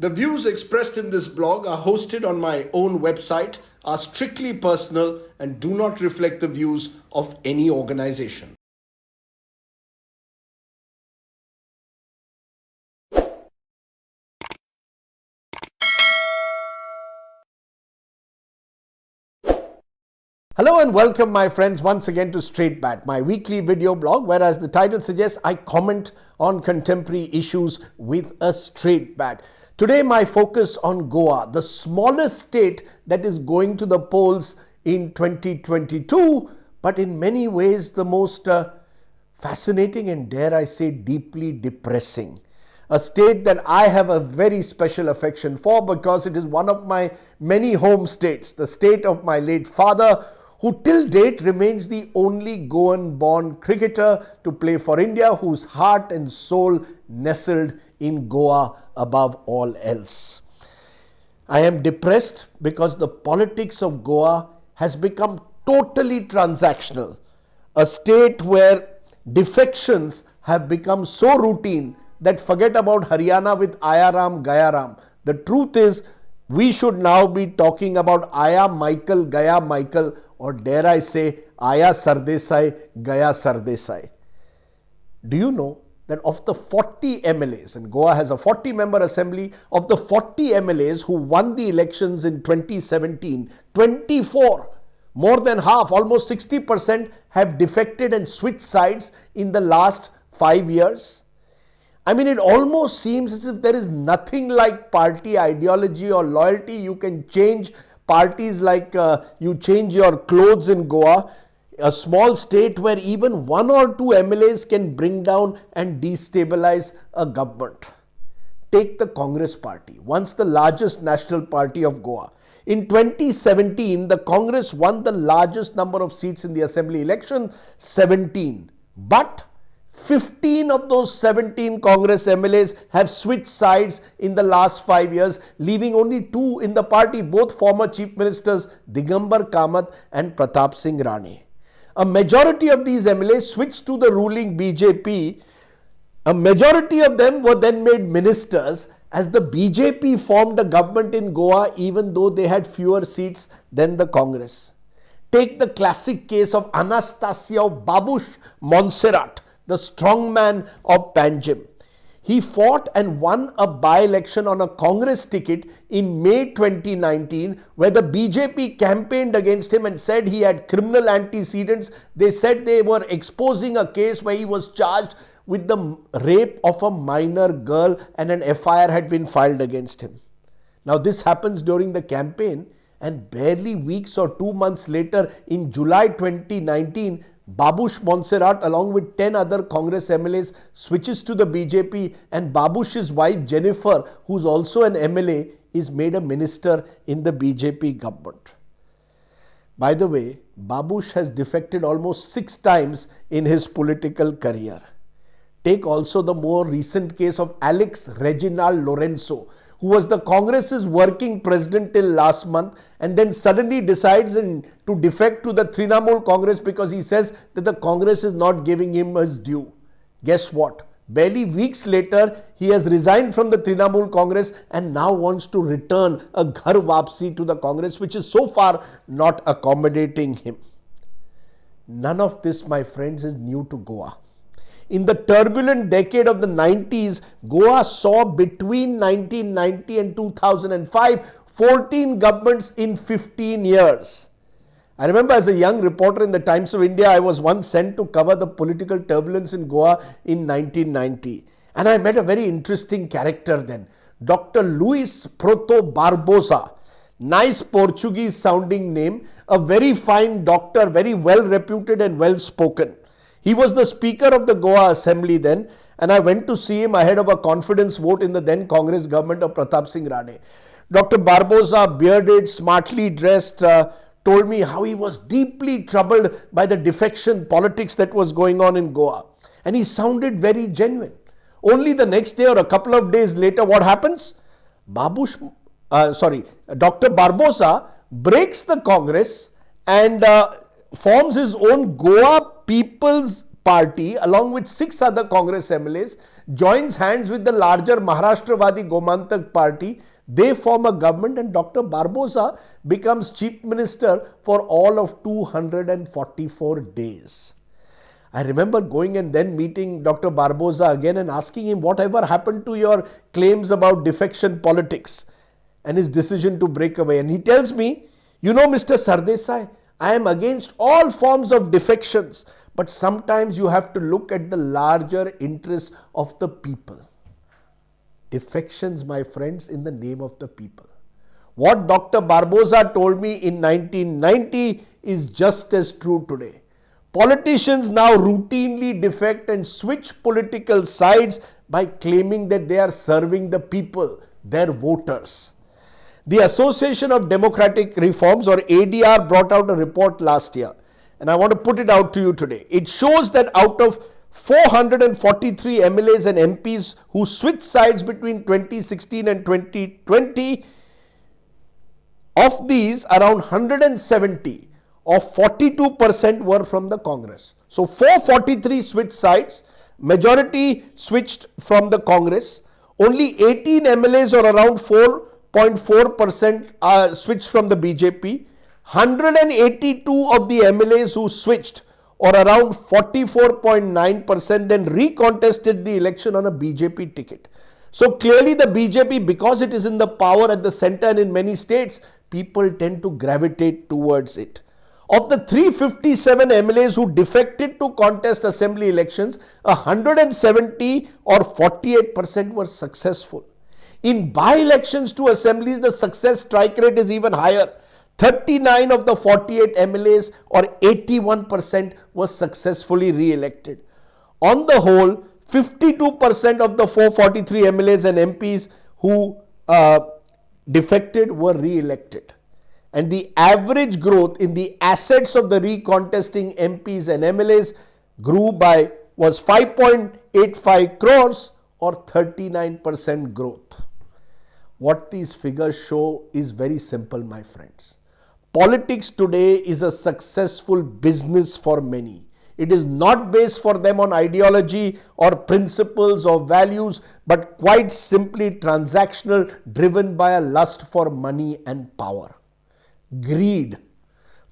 The views expressed in this blog are hosted on my own website, are strictly personal, and do not reflect the views of any organization. Hello and welcome, my friends, once again to Straight Bat, my weekly video blog where, as the title suggests, I comment on contemporary issues with a straight bat. Today, my focus on Goa, the smallest state that is going to the polls in 2022, but in many ways the most fascinating and, dare I say, deeply depressing. A state that I have a very special affection for because it is one of my many home states, the state of my late father, who till date remains the only Goan-born cricketer to play for India, whose heart and soul nestled in Goa above all else. I am depressed because the politics of Goa has become totally transactional, a state where defections have become so routine that forget about Haryana with Aya Ram Gaya. The truth is, we should now be talking about Aya Michael Gaya Michael, or dare I say, Aya Sardesai Gaya Sardesai. Do you know that of the 40 MLAs, and Goa has a 40-member assembly, of the 40 MLAs who won the elections in 2017, 24, more than half, almost 60%, have defected and switched sides in the last 5 years? I mean, it almost seems as if there is nothing like party ideology or loyalty. You can change parties like you change your clothes in Goa, a small state where even 1 or 2 MLAs can bring down and destabilize a government. Take the Congress party, once the largest national party of Goa. In 2017, the Congress won the largest number of seats in the assembly election, 17. But 15 of those 17 Congress MLAs have switched sides in the last 5 years, leaving only 2 in the party, both former Chief Ministers Digambar Kamath and Pratap Singh Rane. A majority of these MLAs switched to the ruling BJP. A majority of them were then made ministers as the BJP formed a government in Goa, even though they had fewer seats than the Congress. Take the classic case of Anastasio Babush Montserrat, the strongman of Panjim. He fought and won a by-election on a Congress ticket in May 2019, where the BJP campaigned against him and said he had criminal antecedents. They said they were exposing a case where he was charged with the rape of a minor girl and an FIR had been filed against him. Now, this happens during the campaign, and barely weeks or 2 months later, in July 2019, Babush Montserrat, along with 10 other Congress MLAs, switches to the BJP, and Babush's wife Jennifer, who's also an MLA, is made a minister in the BJP government. By the way, Babush has defected almost 6 times in his political career. Take also the more recent case of Alex Reginald Lorenzo, who was the Congress's working president till last month and then suddenly decides to defect to the Trinamool Congress because he says that the Congress is not giving him his due. Guess what? Barely weeks later, he has resigned from the Trinamool Congress and now wants to return a ghar wapsi to the Congress, which is so far not accommodating him. None of this, my friends, is new to Goa. In the turbulent decade of the 90s, Goa saw between 1990 and 2005, 14 governments in 15 years. I remember as a young reporter in the Times of India, I was once sent to cover the political turbulence in Goa in 1990. And I met a very interesting character then, Dr. Luis Proto Barbosa. Nice Portuguese sounding name, a very fine doctor, very well reputed and well spoken. He was the Speaker of the Goa Assembly then, and I went to see him ahead of a confidence vote in the then Congress government of Pratap Singh Rane. Dr. Barbosa, bearded, smartly dressed, told me how he was deeply troubled by the defection politics that was going on in Goa. And he sounded very genuine. Only the next day or a couple of days later, what happens? Dr. Barbosa breaks the Congress and forms his own Goa People's Party along with 6 other Congress MLAs. joins hands with the larger Maharashtravadi Gomantak party. They form a government and Dr. Barbosa becomes chief minister for all of 244 days. I remember going and then meeting Dr. Barbosa again and asking him whatever happened to your claims about defection politics and his decision to break away. And he tells me, you know, Mr. Sardesai, I am against all forms of defections, but sometimes you have to look at the larger interests of the people. Defections, my friends, in the name of the people. What Dr. Barbosa told me in 1990 is just as true today. Politicians now routinely defect and switch political sides by claiming that they are serving the people, their voters. The Association of Democratic Reforms, or ADR, brought out a report last year, and I want to put it out to you today. It shows that out of 443 MLAs and MPs who switched sides between 2016 and 2020, of these, around 170 or 42% were from the Congress. So 443 switched sides, majority switched from the Congress. Only 18 MLAs, or around 4.4%, switched from the BJP. 182 of the MLAs who switched, or around 44.9%, then recontested the election on a BJP ticket. So clearly the BJP, because it is in the power at the center and in many states, people tend to gravitate towards it. Of the 357 MLAs who defected to contest assembly elections, 170 or 48% were successful. In by-elections to assemblies, the success strike rate is even higher. 39 of the 48 MLAs, or 81%, were successfully re-elected. On the whole, 52% of the 443 MLAs and MPs who defected were re-elected. And the average growth in the assets of the recontesting MPs and MLAs was 5.85 crores, or 39% growth. What these figures show is very simple, my friends. Politics today is a successful business for many. It is not based for them on ideology or principles or values, but quite simply transactional, driven by a lust for money and power. Greed.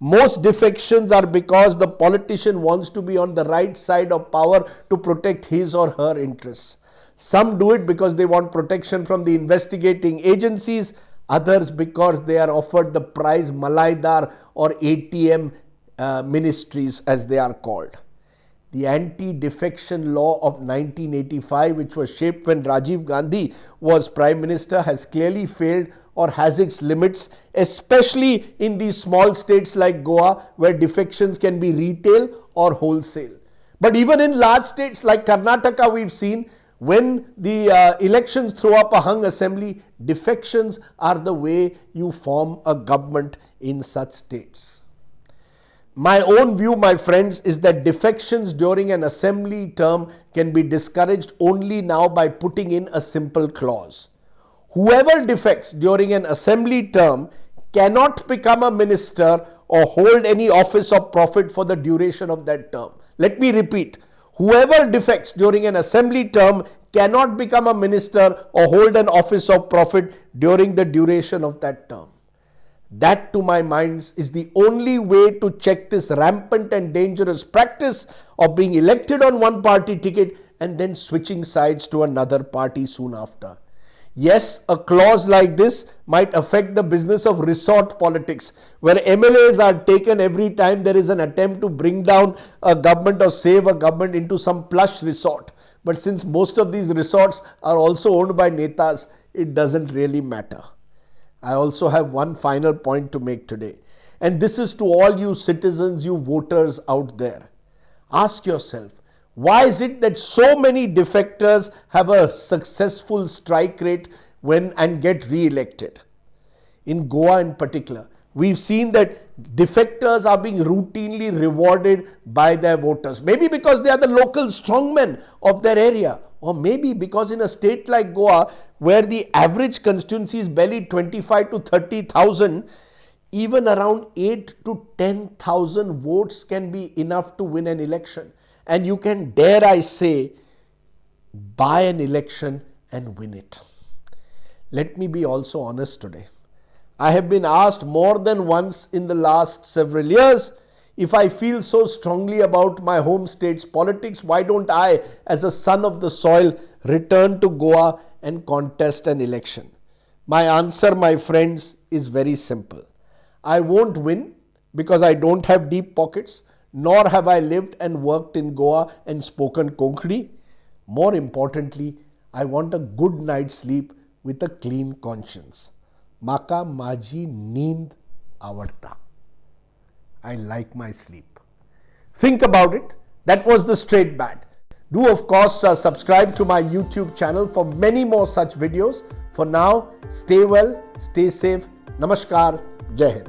Most defections are because the politician wants to be on the right side of power to protect his or her interests. Some do it because they want protection from the investigating agencies, others because they are offered the prize Malaidar or ATM ministries, as they are called. The anti-defection law of 1985, which was shaped when Rajiv Gandhi was Prime Minister, has clearly failed or has its limits, especially in these small states like Goa, where defections can be retail or wholesale. But even in large states like Karnataka, we've seen when the elections throw up a hung assembly, defections are the way you form a government in such states. My own view, my friends, is that defections during an assembly term can be discouraged only now by putting in a simple clause. Whoever defects during an assembly term cannot become a minister or hold any office of profit for the duration of that term. Let me repeat. Whoever defects during an assembly term cannot become a minister or hold an office of profit during the duration of that term. That, to my mind, is the only way to check this rampant and dangerous practice of being elected on one party ticket and then switching sides to another party soon after. Yes, a clause like this might affect the business of resort politics, where MLAs are taken every time there is an attempt to bring down a government or save a government into some plush resort. But since most of these resorts are also owned by netas, it doesn't really matter. I also have one final point to make today, and this is to all you citizens, you voters out there. Ask yourself, why is it that so many defectors have a successful strike rate and get re-elected? In Goa in particular, we've seen that defectors are being routinely rewarded by their voters. Maybe because they are the local strongmen of their area, or maybe because in a state like Goa, where the average constituency is barely 25 to 30,000, even around 8 to 10,000 votes can be enough to win an election. And you can, dare I say, buy an election and win it. Let me be also honest today. I have been asked more than once in the last several years, if I feel so strongly about my home state's politics, why don't I, as a son of the soil, return to Goa and contest an election? My answer, my friends, is very simple. I won't win because I don't have deep pockets, nor have I lived and worked in Goa and spoken Konkani. More importantly, I want a good night's sleep with a clean conscience. Maka maji neend avadta. I like my sleep. Think about it. That was the straight bat. Do of course subscribe to my YouTube channel for many more such videos. For now, stay well, stay safe. Namaskar. Jai Hind.